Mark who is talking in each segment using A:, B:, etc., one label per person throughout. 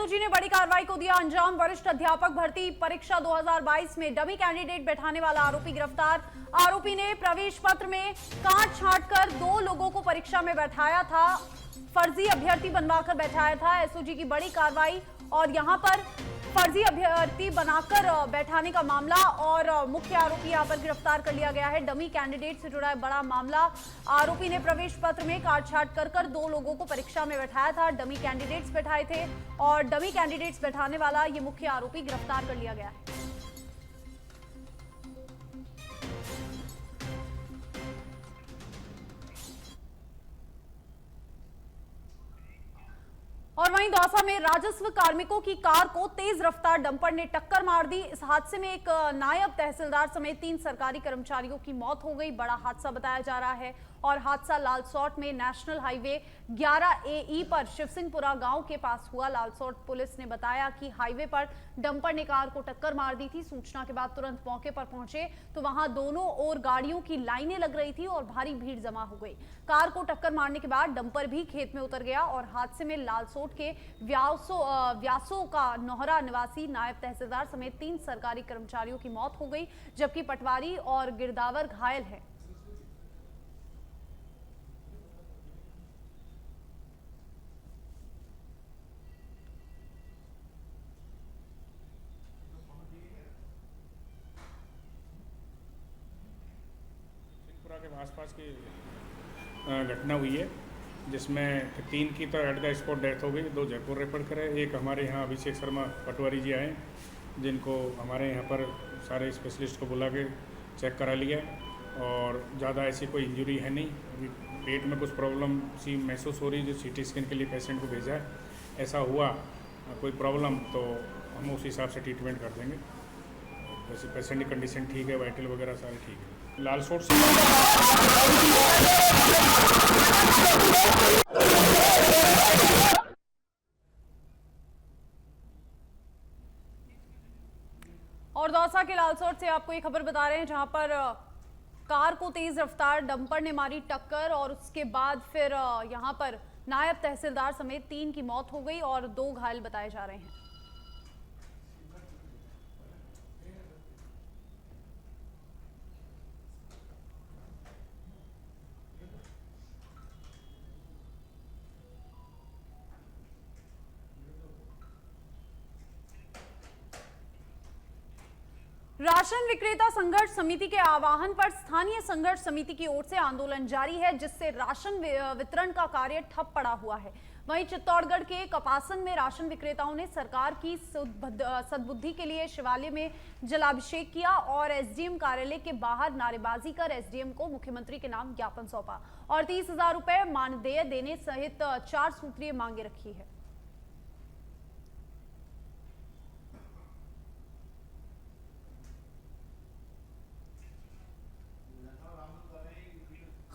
A: SOG ने बड़ी कार्रवाई को दिया अंजाम। वरिष्ठ अध्यापक भर्ती परीक्षा 2022 में डमी कैंडिडेट बैठाने वाला आरोपी गिरफ्तार। आरोपी ने प्रवेश पत्र में काट छांट कर 2 लोगों को परीक्षा में बैठाया था, फर्जी अभ्यर्थी बनवाकर बैठाया था। एसओजी की बड़ी कार्रवाई और यहां पर फर्जी अभ्यर्थी बनाकर बैठाने का मामला और मुख्य आरोपी यहां पर गिरफ्तार कर लिया गया है। डमी कैंडिडेट से जुड़ा है बड़ा मामला। आरोपी ने प्रवेश पत्र में काट छांट कर 2 लोगों को परीक्षा में बैठाया था। डमी कैंडिडेट्स बैठाए थे और डमी कैंडिडेट्स बैठाने वाला ये मुख्य आरोपी गिरफ्तार कर लिया गया है। और वहीं दौसा में राजस्व कार्मिकों की कार को तेज रफ्तार डंपर ने टक्कर मार दी। इस हादसे में एक नायब तहसीलदार समेत 3 सरकारी कर्मचारियों की मौत हो गई। बड़ा हादसा बताया जा रहा है और हादसा लालसोट में नेशनल हाईवे 11 AE पर शिवसिंहपुरा गांव के पास हुआ। लालसोट पुलिस ने बताया कि हाईवे पर डंपर ने कार को टक्कर मार दी थी। सूचना के बाद तुरंत मौके पर पहुंचे तो वहां दोनों ओर गाड़ियों की लाइनें लग रही थी और भारी भीड़ जमा हो गई। कार को टक्कर मारने के बाद डंपर भी खेत में उतर गया और हादसे में लालसोट के व्यासो का नोहरा निवासी नायब तहसीलदार समेत 3 सरकारी कर्मचारियों की मौत हो गई, जबकि पटवारी और गिरदावर घायल है।
B: के आसपास की घटना हुई है, जिसमें 3 की तो एट द स्पॉट डेथ हो गई, 2 जयपुर रेफर करे। एक हमारे यहाँ अभिषेक शर्मा पटवारी जी आए, जिनको हमारे यहाँ पर सारे स्पेशलिस्ट को बुला के चेक करा लिया और ज़्यादा ऐसी कोई इंजरी है नहीं। अभी पेट में कुछ प्रॉब्लम सी महसूस हो रही है, जो CT स्कैन के लिए पेशेंट को भेजा है। ऐसा हुआ कोई प्रॉब्लम तो हम उस हिसाब से ट्रीटमेंट कर देंगे। वैसे पेशेंट की कंडीशन ठीक है, वाइटल वगैरह सारे ठीक है। लालसोट से
A: और दौसा के लालसोट से आपको ये खबर बता रहे हैं, जहां पर कार को तेज रफ्तार डंपर ने मारी टक्कर और उसके बाद फिर यहां पर नायब तहसीलदार समेत 3 की मौत हो गई और 2 घायल बताए जा रहे हैं। राशन विक्रेता संघर्ष समिति के आह्वान पर स्थानीय संघर्ष समिति की ओर से आंदोलन जारी है, जिससे राशन वितरण का कार्य ठप पड़ा हुआ है। वहीं चित्तौड़गढ़ के कपासन में राशन विक्रेताओं ने सरकार की सद्बुद्धि के लिए शिवालय में जलाभिषेक किया और SDM कार्यालय के बाहर नारेबाजी कर SDM को मुख्यमंत्री के नाम ज्ञापन सौंपा और 30,000 रुपए मानदेय देने सहित 4 सूत्रीय मांगे रखी है।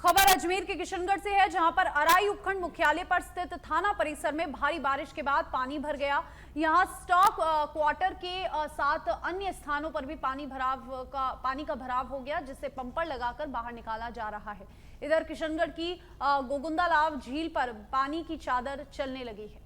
A: खबर अजमेर के किशनगढ़ से है, जहां पर अराई उपखंड मुख्यालय पर स्थित थाना परिसर में भारी बारिश के बाद पानी भर गया। यहां स्टॉक क्वार्टर के साथ अन्य स्थानों पर भी पानी का भराव हो गया, जिससे पंपर लगाकर बाहर निकाला जा रहा है। इधर किशनगढ़ की गोगुंदालाव झील पर पानी की चादर चलने लगी है।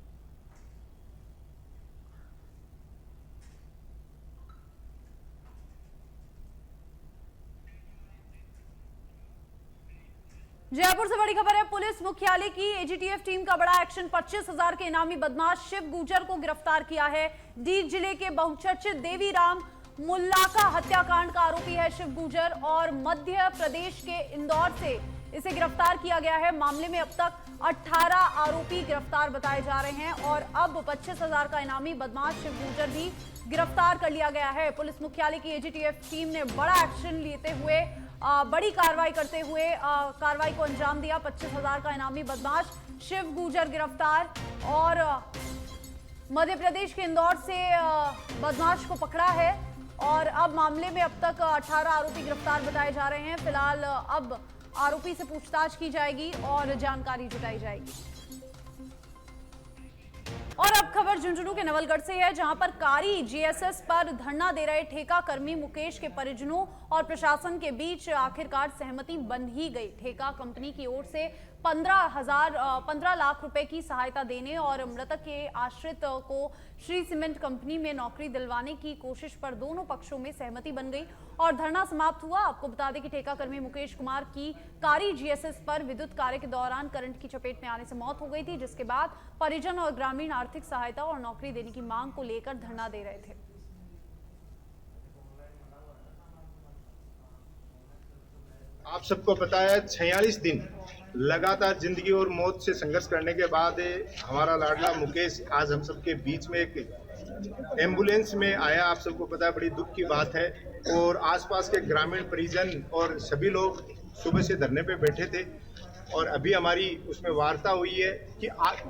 A: जयपुर से बड़ी खबर है, पुलिस मुख्यालय की AGTF टीम का बड़ा एक्शन। 25,000 के इनामी बदमाश शिव गुजर को गिरफ्तार किया है। डीग जिले के बहुचर्चित देवीराम मुल्लाका हत्याकांड का आरोपी है शिव गुजर और मध्य प्रदेश के इंदौर से इसे गिरफ्तार किया गया है। मामले में अब तक 18 आरोपी गिरफ्तार बताए जा रहे हैं और अब 25,000 का इनामी बदमाश शिव गुजर भी गिरफ्तार कर लिया गया है। पुलिस मुख्यालय की AGTF टीम ने बड़ा एक्शन लेते हुए बड़ी कार्रवाई करते हुए कार्रवाई को अंजाम दिया। 25,000 का इनामी बदमाश शिव गुजर गिरफ्तार और मध्य प्रदेश के इंदौर से बदमाश को पकड़ा है और अब मामले में अब तक 18 आरोपी गिरफ्तार बताए जा रहे हैं। फिलहाल अब आरोपी से पूछताछ की जाएगी और जानकारी जुटाई जाएगी। और अब खबर झुंझुनू के नवलगढ़ से है, जहां पर कारी GSS पर धरना दे रहे ठेका कर्मी मुकेश के परिजनों और प्रशासन के बीच आखिरकार सहमति बन ही गई। ठेका कंपनी की ओर से 15 लाख रुपए की सहायता देने और मृतक के आश्रित को श्री सीमेंट कंपनी में नौकरी दिलवाने की कोशिश पर दोनों पक्षों में सहमति बन गई और धरना समाप्त हुआ। आपको बता दें कि ठेका कर्मी मुकेश कुमार की कारी जीएसएस पर विद्युत कार्य के दौरान करंट की चपेट में आने से मौत हो गई थी, जिसके बाद परिजन और ग्रामीण आर्थिक सहायता और नौकरी देने की मांग को लेकर धरना दे रहे थे।
C: आप सबको पता है 46 दिन लगातार जिंदगी और मौत से संघर्ष करने के बाद हमारा लाडला मुकेश आज हम सबके बीच में एक एम्बुलेंस में आया। आप सबको पता है, बड़ी दुख की बात है। और आसपास के ग्रामीण परिजन और सभी लोग सुबह से धरने पे बैठे थे और अभी हमारी उसमें वार्ता हुई है कि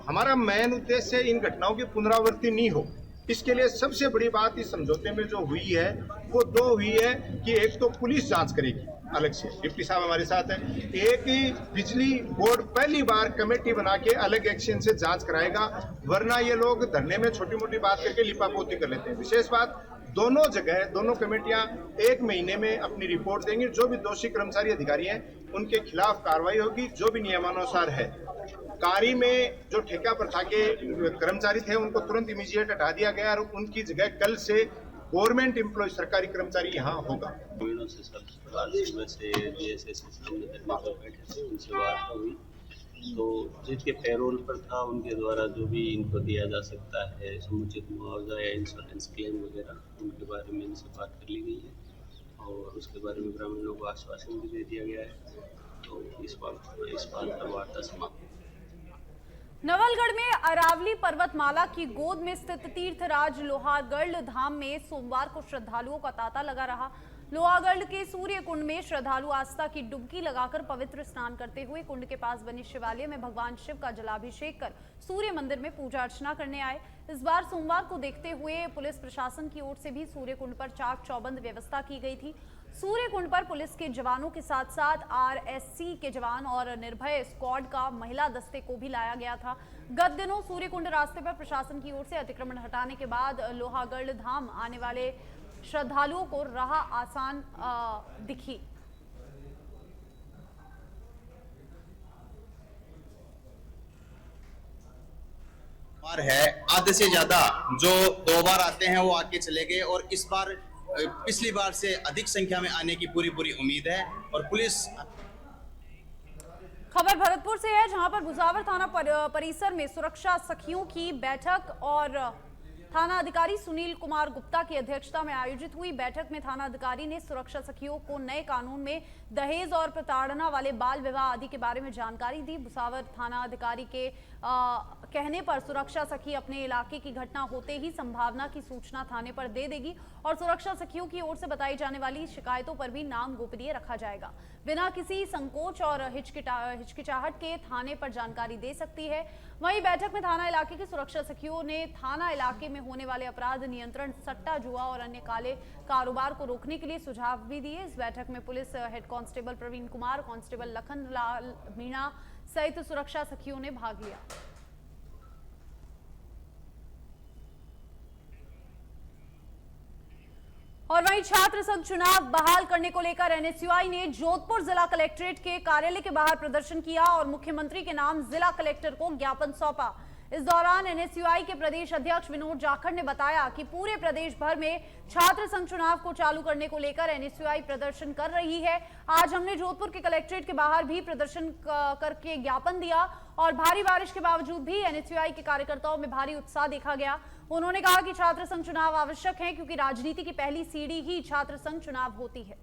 C: हमारा मेन उद्देश्य इन घटनाओं की पुनरावृत्ति नहीं हो। इसके लिए सबसे बड़ी बात इस समझौते में जो हुई है वो दो हुई है कि एक तो पुलिस जांच करेगी अलग से, डिप्टी साहब हमारे साथ हैं, एक ही बिजली बोर्ड पहली बार कमेटी बना के अलग एक्शन से जांच कराएगा, वरना ये लोग धरने में छोटी मोटी बात करके लिपापोती कर लेते हैं। विशेष बात, दोनों जगह दोनों कमेटियां 1 महीने में अपनी रिपोर्ट देंगी। जो भी दोषी कर्मचारी अधिकारी हैं उनके खिलाफ कार्रवाई होगी, जो भी नियमानुसार है। कारी में जो ठेका प्रथा के कर्मचारी थे उनको तुरंत इमीडिएट हटा दिया गया और उनकी जगह कल से गवर्नमेंट एम्प्लॉय सरकारी कर्मचारी यहाँ होगा।
D: तो जिनके पैरोल पर था उनके द्वारा जो भी इनको दिया जा सकता है समुचित मुआवजा या इंश्योरेंस क्लेम वगैरह, उनके बारे में इनसे बात कर ली गई है और उसके बारे में ग्रामीणों को आश्वासन भी दे दिया गया है। तो इस बात पर वार्ता समाप्त।
A: नवलगढ़ में अरावली पर्वतमाला की गोद में स्थित तीर्थराज लोहागढ़ धाम में सोमवार को श्रद्धालुओं का तांता लगा रहा। लोहागढ़ के सूर्य कुंड में श्रद्धालु आस्था की डुबकी लगाकर पवित्र स्नान करते हुए कुंड के पास बने शिवालय में भगवान शिव का जलाभिषेक कर सूर्य मंदिर में पूजा अर्चना करने आए। इस बार सोमवार को देखते हुए पुलिस प्रशासन की ओर से भी सूर्य कुंड पर चाक चौबंद व्यवस्था की गई थी। सूर्य कुंड पर पुलिस के जवानों के साथ साथ आरएससी के जवान और निर्भय स्क्वाड का महिला दस्ते को भी लाया गया था। गत दिनों सूर्य कुंड रास्ते पर प्रशासन की ओर से अतिक्रमण हटाने के बाद लोहागढ़ धाम आने वाले श्रद्धालुओं को राह आसान दिखी।
E: है आधे से ज्यादा जो 2 बार आते हैं वो आके चले गए और इस बार पिछली बार से अधिक संख्या में आने की पूरी उम्मीद है। और पुलिस
A: खबर भरतपुर से है, जहां पर भुसावर थाना परिसर में सुरक्षा सखियों की बैठक और थाना अधिकारी सुनील कुमार गुप्ता की अध्यक्षता में आयोजित हुई। बैठक में थाना अधिकारी ने सुरक्षा सखियों को नए कानून में दहेज और प्रताड़ना वाले बाल विवाह आदि के बारे में जानकारी दी। भुसावर थाना अधिकारी के कहने पर सुरक्षा सखी अपने इलाके की घटना होते ही संभावना की सूचना थाने पर दे देगी और सुरक्षा सखियों की ओर से बताई जाने वाली शिकायतों पर भी नाम गोपनीय रखा जाएगा। बिना किसी संकोच और हिचकिचाहट के थाने पर जानकारी दे सकती है। वहीं बैठक में थाना इलाके की सुरक्षा सखियों ने थाना इलाके में होने वाले अपराध नियंत्रण, सट्टा जुआ और अन्य काले कारोबार को रोकने के लिए सुझाव भी दिए। इस बैठक में police head constable Praveen Kumar, constable Lakhan Lal Meena सहित सुरक्षा सखियों ने भाग लिया। और वहीं छात्र संघ चुनाव बहाल करने को लेकर एनएसयूआई ने जोधपुर जिला कलेक्ट्रेट के कार्यालय के बाहर प्रदर्शन किया और मुख्यमंत्री के नाम जिला कलेक्टर को ज्ञापन सौंपा। इस दौरान एनएसयूआई के प्रदेश अध्यक्ष विनोद जाखड़ ने बताया कि पूरे प्रदेश भर में छात्र संघ चुनाव को चालू करने को लेकर एनएसयूआई प्रदर्शन कर रही है। आज हमने जोधपुर के कलेक्ट्रेट के बाहर भी प्रदर्शन करके ज्ञापन दिया और भारी बारिश के बावजूद भी एनएसयूआई के कार्यकर्ताओं में भारी उत्साह देखा गया। उन्होंने कहा कि छात्र संघ चुनाव आवश्यक है क्योंकि राजनीति की पहली सीढ़ी ही छात्र संघ चुनाव होती है।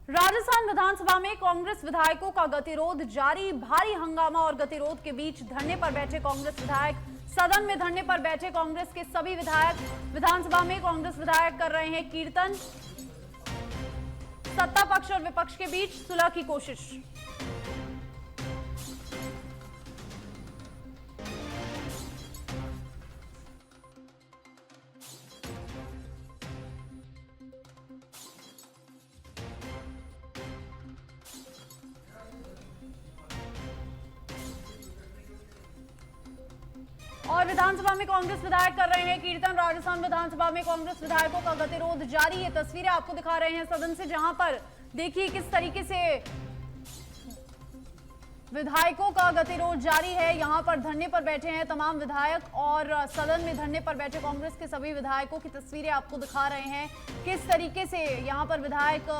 A: राजस्थान विधानसभा में कांग्रेस विधायकों का गतिरोध जारी। भारी हंगामा और गतिरोध के बीच धरने पर बैठे कांग्रेस विधायक, सदन में धरने पर बैठे कांग्रेस के सभी विधायक, विधानसभा में कांग्रेस विधायक कर रहे हैं कीर्तन। सत्ता पक्ष और विपक्ष के बीच सुलह की कोशिश। और विधानसभा में कांग्रेस विधायक कर रहे हैं कीर्तन। राजस्थान विधानसभा में कांग्रेस विधायकों का गतिरोध जारी। ये तस्वीरें आपको दिखा रहे हैं सदन से, जहां पर देखिए किस तरीके से विधायकों का गतिरोध जारी है। यहां पर धरने पर बैठे हैं तमाम विधायक और सदन में धरने पर बैठे कांग्रेस के सभी विधायकों की तस्वीरें आपको दिखा रहे हैं किस तरीके से यहां पर विधायक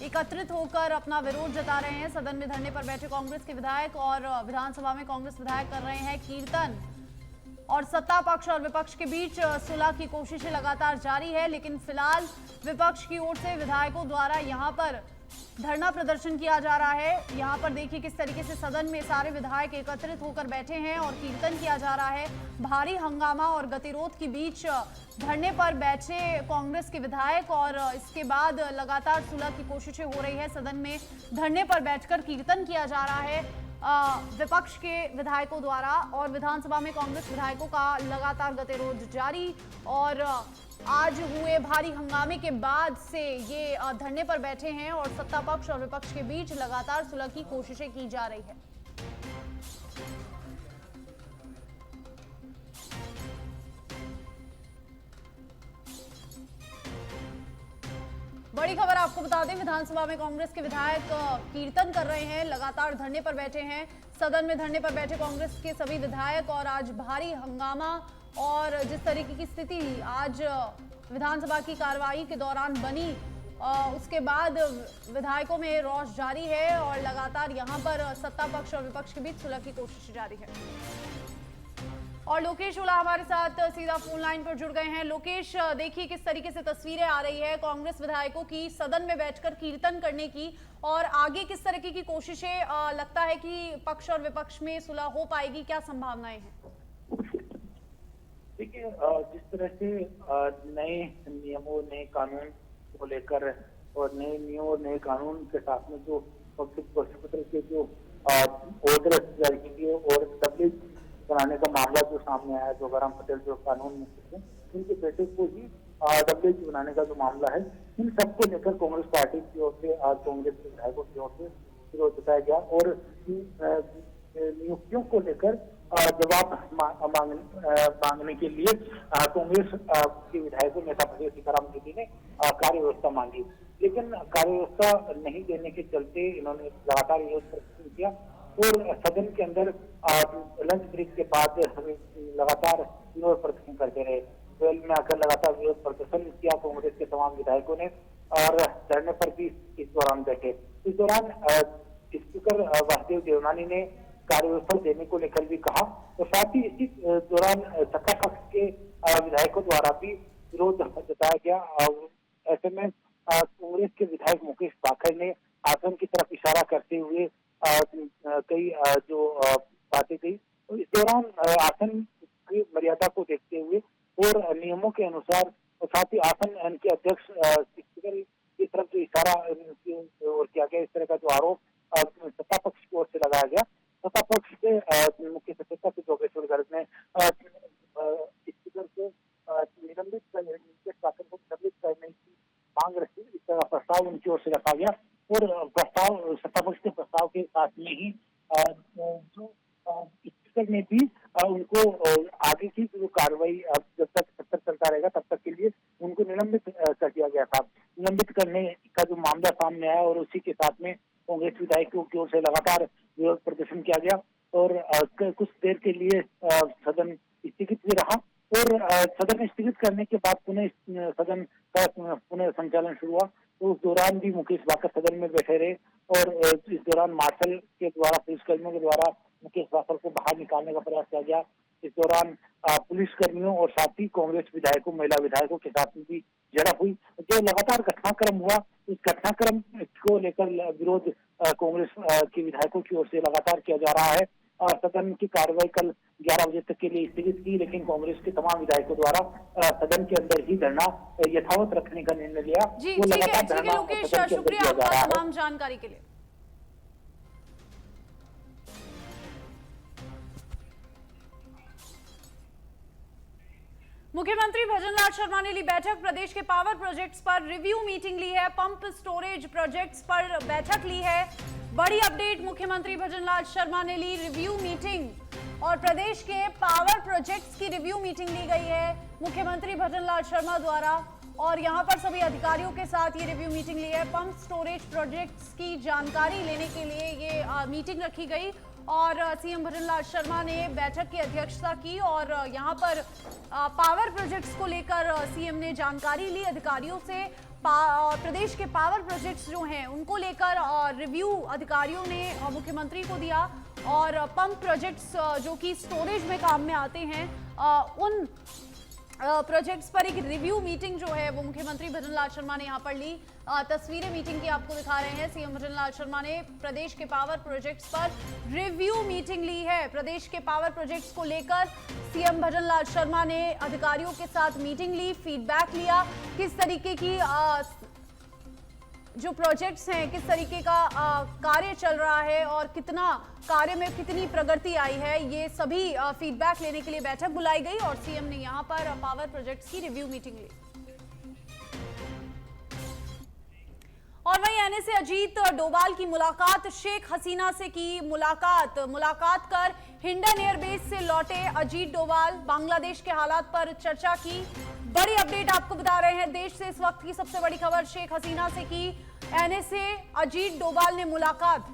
A: एकत्रित होकर अपना विरोध जता रहे हैं। सदन में धरने पर बैठे कांग्रेस के विधायक और विधानसभा में कांग्रेस विधायक कर रहे हैं कीर्तन। और सत्ता पक्ष और विपक्ष के बीच सुलह की कोशिशें लगातार जारी है, लेकिन फिलहाल विपक्ष की ओर से विधायकों द्वारा यहां पर धरना प्रदर्शन किया जा रहा है। यहां पर देखिए किस तरीके से सदन में सारे विधायक एकत्रित होकर बैठे हैं और कीर्तन किया जा रहा है। भारी हंगामा और गतिरोध के बीच धरने पर बैठे कांग्रेस के विधायक और इसके बाद लगातार सुलह की कोशिशें हो रही है। सदन में धरने पर बैठकर कीर्तन किया जा रहा है विपक्ष के विधायकों द्वारा और विधानसभा में कांग्रेस विधायकों का लगातार गतिरोध जारी। और आज हुए भारी हंगामे के बाद से ये धरने पर बैठे हैं और सत्ता पक्ष और विपक्ष के बीच लगातार सुलह की कोशिशें की जा रही है। बड़ी खबर आपको बता दें, विधानसभा में कांग्रेस के विधायक कीर्तन कर रहे हैं, लगातार धरने पर बैठे हैं। सदन में धरने पर बैठे कांग्रेस के सभी विधायक और आज भारी हंगामा और जिस तरीके की स्थिति आज विधानसभा की कार्रवाई के दौरान बनी उसके बाद विधायकों में रोष जारी है और लगातार यहां पर सत्ता पक्ष और विपक्ष के बीच सुलह की कोशिश जारी है। और लोकेश ओला हमारे साथ सीधा फोन लाइन पर जुड़ गए हैं। लोकेश, देखिए किस तरीके से तस्वीरें आ रही है कांग्रेस विधायकों की सदन में बैठकर कीर्तन करने की, और आगे किस तरीके की कोशिशें लगता है कि पक्ष और विपक्ष में सुलह हो पाएगी, क्या संभावनाएं हैं?
F: देखिए, जिस तरह से नए नियमों नए कानून को लेकर और नए नियमों और नए कानून के साथ में जो पब्लिक प्रोसिक्यूटर के जो ऑर्डर जारी किए और तबलीग बनाने का मामला जो सामने आया, जो गरम पटेल जो कानून मंत्री थे उनके बेटे को ही तबलीग बनाने का जो मामला है, इन सबको लेकर कांग्रेस पार्टी की ओर से आज कांग्रेस के विधायकों की ओर से विरोध जताया गया और नियुक्तियों को लेकर जवाब मांगने के लिए कांग्रेस के विधायकों नेता प्रतिपक्ष सीताराम येचुरी ने कार्य व्यवस्था मांगी, लेकिन कार्य व्यवस्था नहीं देने के चलते इन्होंने लगातार विरोध प्रदर्शन किया और सदन के अंदर लंच ब्रेक के बाद लगातार विरोध प्रदर्शन करते रहे। वेल में आकर लगातार विरोध प्रदर्शन किया कांग्रेस के तमाम विधायकों ने और धरने पर भी इस दौरान बैठे। इस दौरान स्पीकर वासुदेव देवनानी ने कार्य व्यवस्था देने को लेकर भी कहा और साथ ही इसी दौरान सत्ता पक्ष के विधायकों द्वारा भी विरोध जताया गया। ऐसे में कांग्रेस के विधायक मुकेश बाखर ने आसन की तरफ इशारा करते हुए कई जो बातें कही। तो इस दौरान आसन की मर्यादा को देखते हुए और नियमों के अनुसार और साथ ही आसन के अध्यक्ष स्पीकर की तरफ जो इशारा और किया गया, इस तरह का जो आरोप सत्ता पक्ष की ओर से लगाया गया, सत्ता पक्ष के मुख्य सचेतक जोगेश्वर गर्ग ने स्पीकर को निलंबित करने की मांग रखी। इस तरह प्रस्ताव उनकी ओर से रखा गया और प्रस्ताव सत्ता पक्ष के प्रस्ताव के साथ में ही जो स्पीकर ने भी उनको आगे की जो कार्रवाई जब तक चलता रहेगा तब तक के लिए उनको निलंबित कर दिया गया था। निलंबित करने का जो मामला सामने आया और उसी के साथ में कांग्रेस विधायकों की ओर से लगातार विरोध प्रदर्शन किया गया और कुछ देर के लिए सदन स्थगित भी रहा और सदन स्थगित करने के बाद पुनः सदन का पुनः संचालन शुरू हुआ। तो उस दौरान भी मुकेश बाखर सदन में बैठे रहे और इस दौरान मार्शल के द्वारा पुलिसकर्मियों के द्वारा मुकेश बाखर को बाहर निकालने का प्रयास किया गया। इस दौरान पुलिसकर्मियों और साथ ही कांग्रेस विधायकों महिला विधायकों के साथ में भी झड़प हुई। जो लगातार घटनाक्रम हुआ, इस घटनाक्रम को लेकर विरोध कांग्रेस के विधायकों की ओर से लगातार किया जा रहा है। सदन की कार्रवाई कल 11 बजे तक के लिए स्थगित की, लेकिन कांग्रेस के तमाम विधायकों द्वारा सदन के अंदर ही धरना यथावत रखने का निर्णय लिया।
A: वो लगातार लोकेश, शुक्रिया आपका तमाम जानकारी के लिए। मुख्यमंत्री भजनलाल शर्मा ने ली बैठक, प्रदेश के पावर प्रोजेक्ट्स पर रिव्यू मीटिंग ली है, पंप स्टोरेज प्रोजेक्ट्स पर बैठक ली है। बड़ी अपडेट, मुख्यमंत्री भजनलाल शर्मा ने ली रिव्यू मीटिंग और प्रदेश के पावर प्रोजेक्ट्स की रिव्यू मीटिंग ली गई है मुख्यमंत्री भजनलाल शर्मा द्वारा, और यहां पर सभी अधिकारियों के साथ ये रिव्यू मीटिंग ली है। पंप स्टोरेज प्रोजेक्ट्स की जानकारी लेने के लिए ये मीटिंग रखी गई और सीएम भजनलाल शर्मा ने बैठक की अध्यक्षता की और यहां पर पावर प्रोजेक्ट्स को लेकर सीएम ने जानकारी ली अधिकारियों से। प्रदेश के पावर प्रोजेक्ट्स जो हैं उनको लेकर रिव्यू अधिकारियों ने मुख्यमंत्री को दिया और पंप प्रोजेक्ट्स जो कि स्टोरेज में काम में आते हैं उन प्रोजेक्ट्स पर एक रिव्यू मीटिंग जो है वो मुख्यमंत्री भजनलाल शर्मा ने यहाँ पर ली। तस्वीरें मीटिंग की आपको दिखा रहे हैं। सीएम भजनलाल शर्मा ने प्रदेश के पावर प्रोजेक्ट्स पर रिव्यू मीटिंग ली है। प्रदेश के पावर प्रोजेक्ट्स को लेकर सीएम भजनलाल शर्मा ने अधिकारियों के साथ मीटिंग ली, फीडबैक लिया, किस तरीके की जो प्रोजेक्ट्स हैं किस तरीके का कार्य चल रहा है और कितना कार्य में कितनी प्रगति आई है, ये सभी फीडबैक लेने के लिए बैठक बुलाई गई और सीएम ने यहां पर पावर प्रोजेक्ट्स की रिव्यू मीटिंग ली। और वहीं एनएसए अजीत डोभाल की मुलाकात, शेख हसीना से की मुलाकात कर हिंडन एयरबेस से लौटे अजीत डोभाल, बांग्लादेश के हालात पर चर्चा की। बड़ी अपडेट आपको बता रहे हैं, देश से इस वक्त की सबसे बड़ी खबर, शेख हसीना से की एनएसए अजीत डोभाल ने मुलाकात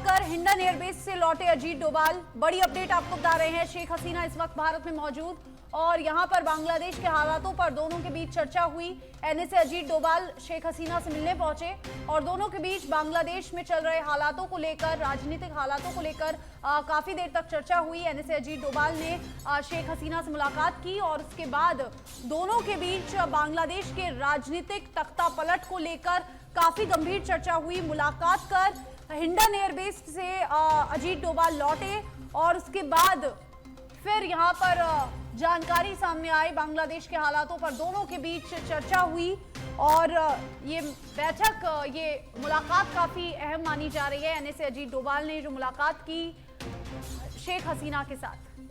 A: कर हिंडन एयरबेस से लौटे अजीत डोभाल। बड़ी अपडेट आपको बता रहे हैं, शेख हसीना इस वक्त भारत में मौजूद और यहां पर बांग्लादेश के हालातों पर दोनों के बीच चर्चा हुई। एनएसए अजीत डोभाल शेख हसीना से मिलने पहुंचे और दोनों के बीच बांग्लादेश में चल रहे हालातों को लेकर, राजनीतिक हालातों को लेकर काफी देर तक चर्चा हुई। एनएसए अजीत डोभाल ने शेख हसीना से मुलाकात की और उसके बाद दोनों के बीच बांग्लादेश के राजनीतिक तख्तापलट को लेकर काफी गंभीर चर्चा हुई। मुलाकात कर हिंडन एयरबेस से अजीत डोभाल लौटे और उसके बाद फिर यहां पर जानकारी सामने आई, बांग्लादेश के हालातों पर दोनों के बीच चर्चा हुई और ये बैठक, ये मुलाकात काफी अहम मानी जा रही है। एनएसए अजीत डोभाल ने जो मुलाकात की शेख हसीना के साथ।